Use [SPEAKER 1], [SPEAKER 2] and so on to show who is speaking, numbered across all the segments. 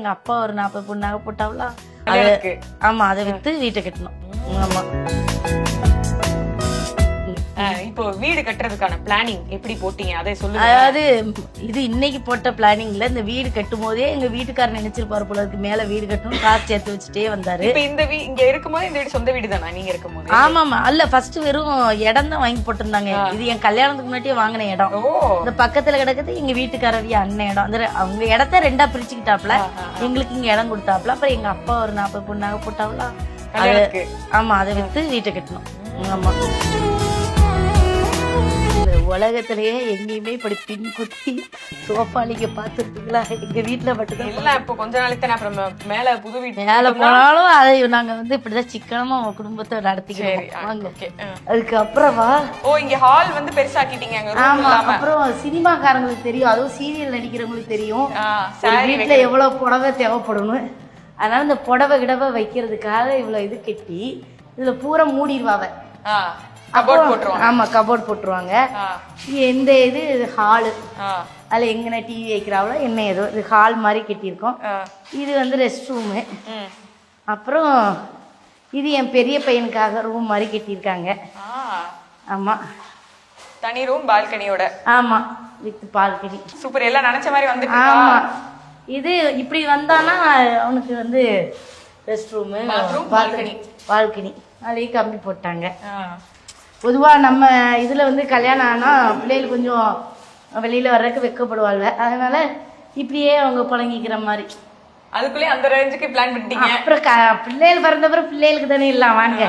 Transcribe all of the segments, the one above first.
[SPEAKER 1] எங்க அப்பா ஒரு 40 பொண்ணு நகை போட்டாவளா, ஆமா அதை வித்து வீட்டை கட்டணும். ஆமா.
[SPEAKER 2] இப்போ வீடு கட்டுறதுக்கான பிளானிங் எப்படி போட்டீங்க அதை சொல்லுங்க.
[SPEAKER 1] அதாவது இது இன்னைக்கு போட்ட பிளானிங்ல இந்த வீடு கட்டும் போதே எங்க வீட்டுக்காரர் நினைச்சிருப்பாரு போல இருக்கு, மேல வீடு கட்டணும் காசு சேர்த்து வச்சுட்டே வந்தாரு.
[SPEAKER 2] இப்ப இந்த இங்க இருக்கும்போது இந்த வீடு சொந்த வீடு தானா நீங்க இருக்கும்போது?
[SPEAKER 1] ஆமாமா, அல்ல ஃபர்ஸ்ட் வெறும் இடம் தான் வாங்கி போட்டிருந்தாங்க. இது என் கல்யாணத்துக்கு முன்னாடியே வாங்கின இடம். இந்த பக்கத்துல கிடக்குது எங்க வீட்டுக்காரர் அண்ணன் இடம். அந்த அவங்க இடத்த ரெண்டா பிரிச்சுக்கிட்டாப்ல, எங்களுக்கு இங்க இடம் கொடுத்தாப்ல. அப்புறம் எங்க அப்பா ஒரு 40 பொண்ணு நகை போட்டாவளா, ஆமா அதை வித்து வீட்டை கட்டணும். ஆமா. உலகத்திலேயே எங்கேயுமே இப்படி பின் குத்தி சோஃபா நீங்க பாத்துருக்கீங்களா? எங்க வீட்டுல மட்டும்தான்.
[SPEAKER 2] இல்ல இப்போ கொஞ்ச நாளைக்கு தானே, அப்புறம் மேல புது வீட்டு
[SPEAKER 1] மேல போனாலும் அதை நாங்க இப்படிதான் சிக்கனமா குடும்பத்தை நடத்திக்கிறோம். அதுக்கப்புறமா
[SPEAKER 2] இங்க ஹால் பெருசாக்கிட்டீங்க.
[SPEAKER 1] ஆமா, அப்புறம் சினிமாக்காரங்களுக்கு தெரியும், அதுவும் சீரியல் நடிக்கிறவங்களுக்கு தெரியும் வீட்டுல எவ்வளவு புடவை தேவைப்படணும். அதனால இந்த புடவை கிடவை வைக்கிறதுக்காக இவ்வளவு இது கட்டி இதுல பூரா மூடிடுவாங்க. ஆமா, கபோர்ட் போட்டுருவாங்க. எந்த இது ஹாலு, அதுல எங்கன டிவி வைக்கிறாவளோ என்ன ஏதோ இது ஹால் மாதிரி கட்டியிருக்கோம். இது ரெஸ்ட் ரூமு. அப்புறம் இது என் பெரிய பையனுக்காக ரூம் மாதிரி கட்டியிருக்காங்க. ஆமா,
[SPEAKER 2] தனி ரூம் பால்கனியோட.
[SPEAKER 1] ஆமா, வித் பால்கனி.
[SPEAKER 2] சூப்பர், எல்லாம் நினைச்ச மாதிரி வந்து.
[SPEAKER 1] ஆமா, இது இப்படி வந்தானா அவனுக்கு ரெஸ்ட் ரூமு, பால்கனி அதுலயே கம்பி போட்டாங்க. பொதுவா நம்ம இதுல கல்யாணம் ஆனா பிள்ளைகள் கொஞ்சம் வெளியில வர்றதுக்கு வெக்கப்படுவாள்வ, அதனால இப்படியே அவங்க புழங்கிக்கிற மாதிரி
[SPEAKER 2] அதுக்குள்ளே அந்த ரேஞ்சுக்கு பிளான் பண்ணிட்டீங்க.
[SPEAKER 1] அப்புறம் பிள்ளைகள் பிறந்தப்பறம் பிள்ளைகளுக்கு தானே இல்ல வாங்க.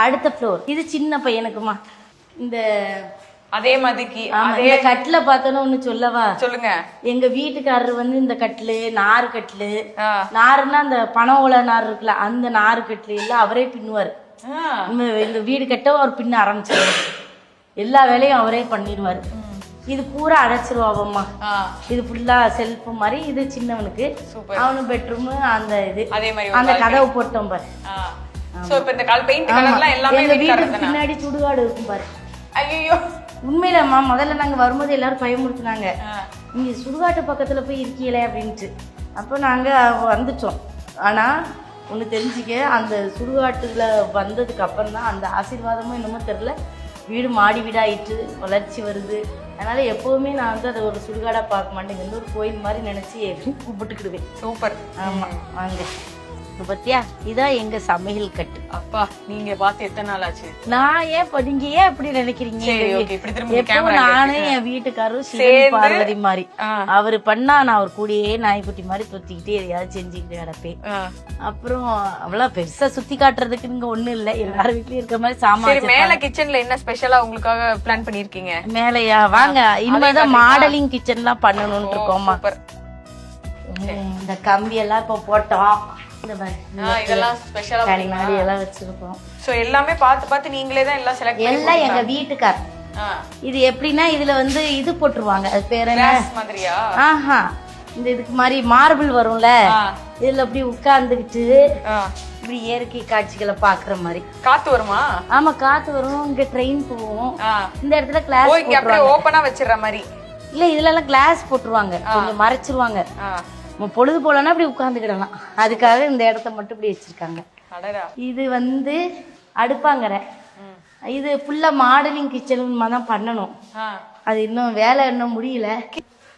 [SPEAKER 1] அடுத்த ஃப்ளோர் இது சின்ன பையனுக்குமா. இந்த
[SPEAKER 2] அதே மாதிரிக்கு
[SPEAKER 1] இந்த கட்டில பார்த்தோன்னு ஒண்ணு சொல்லவா?
[SPEAKER 2] சொல்லுங்க.
[SPEAKER 1] எங்க வீட்டுக்காரர் இந்த கட்டிலு நாறு கட்டிலு, நாருன்னா அந்த பனை ஓலை நார் இருக்குல்ல, அந்த நாறு கட்டிலு எல்லாம் அவரே பின்னுவாரு. இந்த வீடு கட்ட அவர் பின்ன ஆரம்பிச்சிருவாரு, எல்லா வேலையும் அவரே பண்ணிடுவாரு. இது பூரா அடைச்சிருவாவம்மா. இது ஃபுல்லா செல்ஃப் மாதிரி. இது சின்னவனுக்கு, அவனு பெட்ரூம். அந்த இது அந்த கதவு போட்டோம் பாரு. எங்க வீட்டுக்கு பின்னாடி சுடுகாடு இருக்கும் பாரு.
[SPEAKER 2] ஐயோ,
[SPEAKER 1] உண்மையிலம்மா முதல்ல நாங்க வரும்போது எல்லாரும் பயமுறுத்துனாங்க, நீங்க சுடுகாட்டு பக்கத்துல போய் இருக்கீங்களே அப்படின்ட்டு. அப்போ நாங்க வந்துட்டோம். ஆனா ஒன்று தெரிஞ்சுக்க, அந்த சுடுகாட்டுல வந்ததுக்கு அப்புறம் தான் அந்த ஆசீர்வாதமும் என்னமோ தெரியல, வீடு மாடி வீடாயிட்டு வளர்ச்சி வருது. அதனால எப்பவுமே நான் அதை ஒரு சுடுகாடா பார்க்க மாட்டேங்க, ஒரு கோயில் மாதிரி நினைச்சு கும்பிட்டுக்கிடுவேன்.
[SPEAKER 2] சூப்பர்.
[SPEAKER 1] ஆமா, வாங்க பத்தியா, இதான் எங்க சமையல் கட்டு.
[SPEAKER 2] அப்பா, நீங்க பார்த்து எத்தனை நாள் ஆச்சு?
[SPEAKER 1] நான் நீங்க ஏன் இப்படி நினைக்கிறீங்க? நானும் என் வீட்டுக்காரரும் பார்வதி மாதிரி அவரு பண்ணா நான் அவர் கூடயே நாய்க்குட்டி மாதிரி தொத்திக்கிட்டே எதையாவது செஞ்சுக்கிட்டு கிடப்பேன். அப்புறம் அவ்வளவு பெருசா சுத்தி காட்டுறதுக்கு இங்க ஒண்ணு இல்ல, எல்லாரும் வீட்லயும் இருக்க மாதிரி சாமான்.
[SPEAKER 2] மேல கிச்சன்ல என்ன ஸ்பெஷலா உங்களுக்காக பிளான் பண்ணிருக்கீங்க?
[SPEAKER 1] மேலையா வாங்க, இனிமேதான் மாடலிங் கிச்சன் எல்லாம் பண்ணணும்னு இருக்கோமா. இந்த கம்பி எல்லாம் இப்ப போட்டோம்,
[SPEAKER 2] எல்லாமே பார்த்து நீங்களே தான் எல்லாம் செலக்ட் பண்ணி.
[SPEAKER 1] எல்லாம் எங்க வீட்டுக்கார். இது எப்படின்னா இதுல இது போட்டுருவாங்க, அது பேர் என்ன
[SPEAKER 2] மாதிரியா?
[SPEAKER 1] ஆஹா, இந்த இதுக்கு மாதிரி மார்பிள் வரும்ல, இதுல அப்படி உட்கார்ந்துகிட்டு இப்படி இயற்கை காட்சிகளை பாக்குற மாதிரி.
[SPEAKER 2] காத்து வருமா?
[SPEAKER 1] ஆமா, காத்து வரும். இங்க ட்ரெயின் போவோம். இந்த இடத்துல கிளாஸ்
[SPEAKER 2] ஓபனா வச்சிடுற மாதிரி
[SPEAKER 1] இல்ல, இதுல எல்லாம் கிளாஸ் போட்டுருவாங்க, கொஞ்சம் மறைச்சிருவாங்க. பொழுது போலன்னா அப்படி உட்கார்ந்துக்கிடலாம், அதுக்காக இந்த இடத்த மட்டும் இப்படி வச்சிருக்காங்க. இது அடுப்பாங்கற. இது ஃபுல்லா மாடலிங் கிச்சன் தான் பண்ணணும். அது இன்னும் வேலை இன்னும் முடியல.